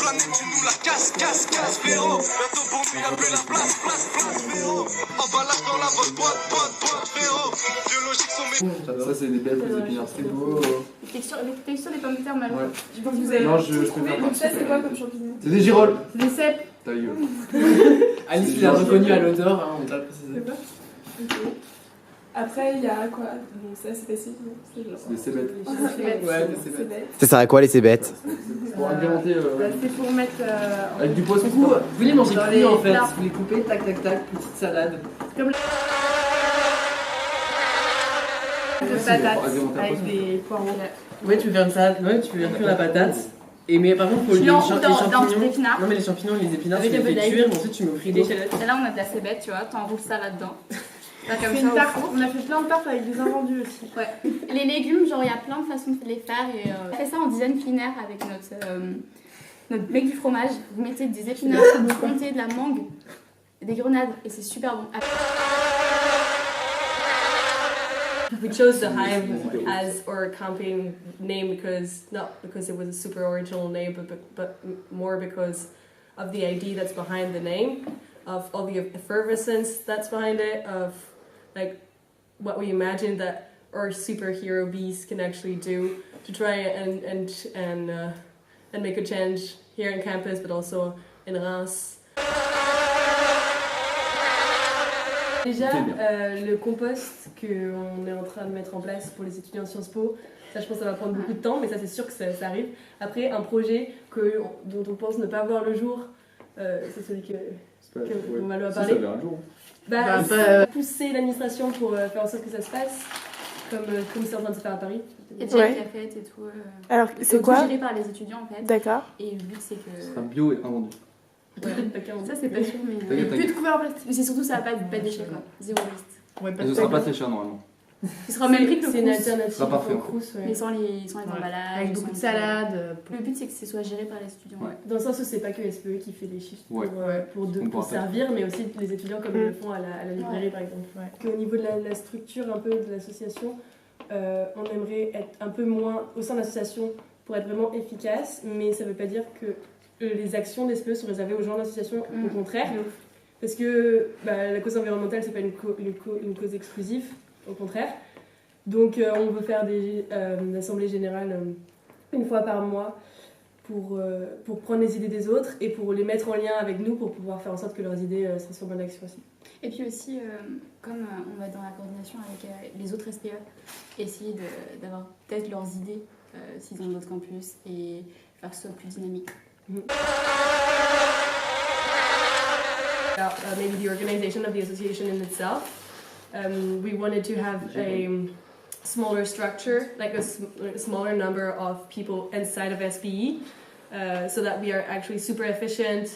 planète, tu nous la casses, frérot. Bientôt pour nous, y'a plus la place, frérot. Emballage dans la boîte, frérot. Biologiques sont mes... Ça, c'est des bêtes, les épinards, c'est beau. Les textures des pommes de terre, malheureux. Je pense que vous avez. Non, je préfère Donc pas. ça, c'est quoi comme champignon? C'est des girolles. C'est des cèpes. Ta gueule. Alice l'a reconnu à l'odeur, hein, on t'a précisé. C'est quoi? Ok. Après, il y a quoi? Bon, ça, c'est facile, non? C'est genre. C'est des cébettes. Ouais, des cébettes. Ça sert à quoi les cébettes? C'est pour agrémenter. C'est pour mettre. Avec du poisson. Vous voulez manger Dans cru les en fait, plats. vous les coupez, tac tac tac, petite salade. Comme de patates avec des poireaux. Ouais, tu veux faire une salade, ouais, tu veux cuire la patate. Et mais par contre, faut les Dans champignons. l'épinard. Non, mais les champignons, les épinards, Avec tu les un peu fais d'ail. cuire, mais ensuite tu mets au frigo. Et là, on a de la cébette, tu vois, t'enroules ça là-dedans. Pas On comme fait ça. une tarte. On a fait plein de tartes avec des invendus aussi. Ouais. Les légumes, genre, il y a plein de façons de les faire. Et, on fait ça en dizaines culinaires avec notre mec du fromage. Vous mettez des épinards, du comté, de la mangue, des grenades. Et c'est super bon. We chose the hive as our campaign name not because it was a super original name, but more because of the idea that's behind the name, of all the effervescence that's behind it, of like what we imagine that our superhero bees can actually do to try and make a change here in campus, but also in Reims. Déjà, le compost qu'on est en train de mettre en place pour les étudiants de Sciences Po, ça je pense que ça va prendre beaucoup de temps, mais ça c'est sûr que ça arrive. Après, un projet dont on pense ne pas voir le jour, c'est celui que Malo a parlé. Ça verra le jour. Pousser l'administration pour faire en sorte que ça se passe, comme c'est en train de se faire à Paris. Et déjà Ouais. qui a fait et tout. Alors, c'est quoi? Géré par les étudiants en fait. D'accord. Et le but c'est que. Ce sera bio et invendu. Ouais. Ça c'est pas sûr, mais. T'inquiète, Plus de couverts en plastique. Mais c'est surtout ça va pas être pas de déchets quoi. Zéro waste. Ouais, Et ce sera pas très cher normalement. Ce sera au même prix que le C'est une Crous. alternative Ce sera parfait, au en fait. Crous, ouais. Mais sans les emballages. Avec beaucoup de sans- salade. Le but c'est que ce soit géré par les étudiants. Ouais. Dans le sens où c'est pas que SPE qui fait les chiffres Ouais. pour On pourra servir, mais aussi les étudiants comme ils le font à la librairie par exemple. Ouais. Qu'au niveau de la structure un peu de l'association, on aimerait être un peu moins au sein de l'association pour être vraiment efficace, mais ça veut pas dire que les actions des SPE sont réservées aux gens d'association, au contraire. Parce que la cause environnementale, c'est pas une cause exclusive, au contraire. Donc on veut faire des assemblées générales une fois par mois pour prendre les idées des autres et pour les mettre en lien avec nous pour pouvoir faire en sorte que leurs idées se transforment en action aussi. Et puis aussi, comme on va être dans la coordination avec les autres SPE, essayer d'avoir peut-être leurs idées s'ils ont d'autres campus et faire que ce soit plus dynamique. Maybe the organization of the association in itself. We wanted to have a smaller structure, like a smaller number of people inside of SPE, so that we are actually super efficient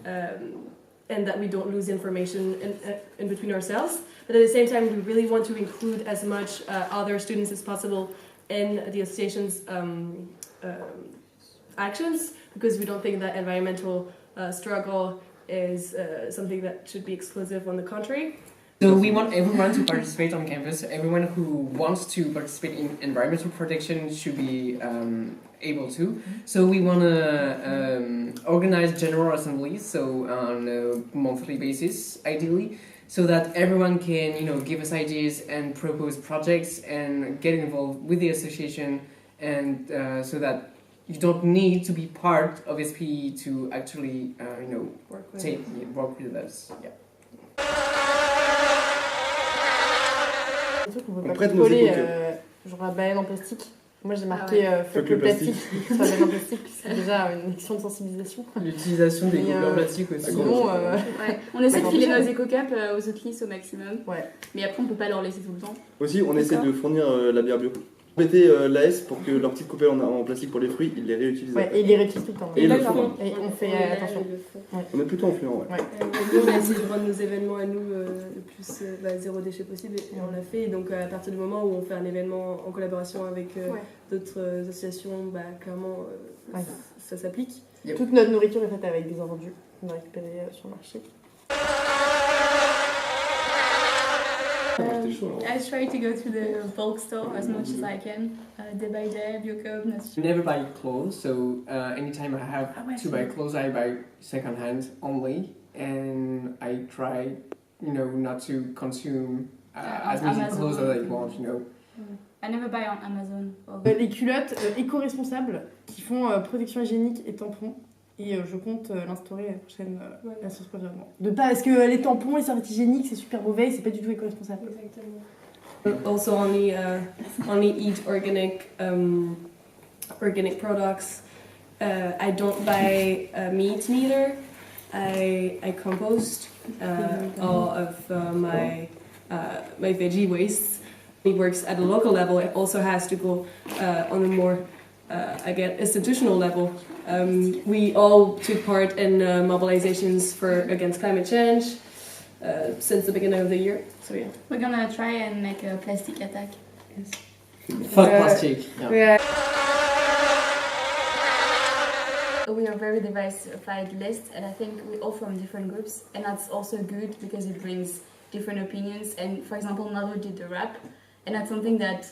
and that we don't lose information in between ourselves. But at the same time, we really want to include as much other students as possible in the association's actions, because we don't think that environmental struggle is something that should be exclusive. On the contrary. So we want everyone to participate on campus. Everyone who wants to participate in environmental protection should be able to. So we want to organize general assemblies, so on a monthly basis, ideally, so that everyone can, give us ideas and propose projects and get involved with the association, and so that you don't need to be part of SPE to actually, work with us. Yeah. Des trucs qu'on peut On pas prête nos coller, écoquets. genre la baleine en plastique. Moi j'ai marqué Fuck le plastique sur la baleine en plastique, c'est déjà une action de sensibilisation. L'utilisation des Mais, coupeurs plastiques aussi. Sinon, Ouais. On essaie de filer nos éco-cups aux autres listes au maximum. Ouais. Mais après, on peut pas leur laisser tout le temps. Aussi, on essaie de fournir la bière bio. Embêter l'AS pour que leurs petites coupelles en plastique pour les fruits, ils les réutilisent. Ouais, et ils les réutilisent tout le temps. Et ils le D'accord. font. Et on fait attention. On est plutôt influents, ouais. Nous, on a essayé de rendre nos événements à nous le plus zéro déchet possible et on l'a fait. Et donc, à partir du moment où on fait un événement en collaboration avec d'autres associations, clairement, ça s'applique. Toute notre nourriture est faite avec des invendus qu'on a récupérés sur le marché. C'était chaud, hein. I try to go to the bulk store as much as I can, day by day, Biocop, I Nature. never buy clothes, so anytime I have to buy clothes, I buy second hand only, and I try, not to consume as many Amazon. clothes as I want, I never buy on Amazon. Les culottes éco-responsables qui font protection hygiénique et tampons. Et je compte l'instaurer à la prochaine science environnement. De pas, parce que les tampons, les serviettes hygiéniques, c'est super mauvais et c'est pas du tout éco-responsable. Exactement. Also only eat organic products. I don't buy meat neither. I compost all of my veggie wastes. It works at a local level. It also has to go on a more institutional level. We all took part in mobilizations against climate change since the beginning of the year. So yeah. We're gonna try and make a plastic attack. Fuck plastic. Yeah. We are a very diversified list, and I think we're all from different groups, and that's also good because it brings different opinions. And for example, Maro did the rap, and that's something that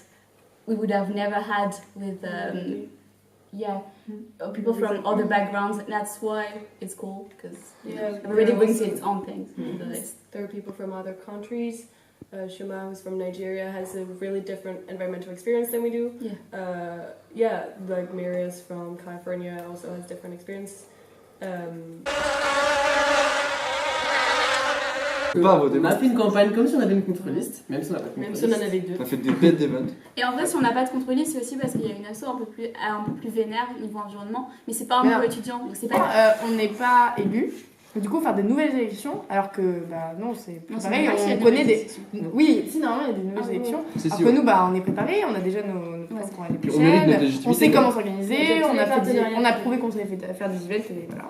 we would have never had with people from other backgrounds, and that's why it's cool because everybody brings its own things to the list. There are people from other countries. Shuma, who's from Nigeria, has a really different environmental experience than we do. Like Marius from California also has different experience. Pas voter. On a fait une campagne comme si on avait une contre-liste, même si on n'a pas de Même contre-liste. si on en avait deux. On a fait des bêtes events. Et en vrai, si on n'a pas de contrôle, c'est aussi parce qu'il y a une asso un peu plus vénère niveau environnement, mais c'est pas un nouveau étudiant, donc c'est pas. On n'est pas élus. Du coup, faire des nouvelles élections, alors que non, c'est Non, c'est pareil, normal qu'il y ait on des connaît nouvelles des. élections. Oui, si, normalement, il y a des nouvelles élections. C'est Alors sûr. que nous, on est préparés, on a déjà nos phrases pour l'année Puis on mérite notre prochaine, légitimité, on sait quoi. comment s'organiser, Exactement, on les partenariats. a prouvé qu'on savait faire des events, et voilà.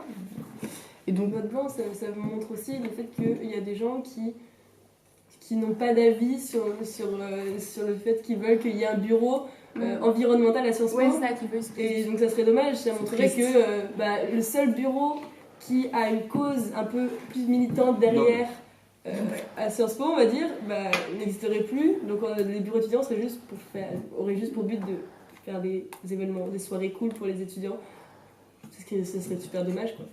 Et donc, Votre plan, ça montre aussi le fait qu'il y a des gens qui n'ont pas d'avis sur le fait qu'ils veulent qu'il y ait un bureau environnemental à Sciences Po. Ouais, c'est ça qui veut expliquer. Et donc ça serait dommage, ça montrerait que le seul bureau qui a une cause un peu plus militante derrière à Sciences Po, on va dire, n'existerait plus. Donc les bureaux étudiants auraient juste pour but de faire des événements, des soirées cool pour les étudiants. Ce serait super dommage, quoi.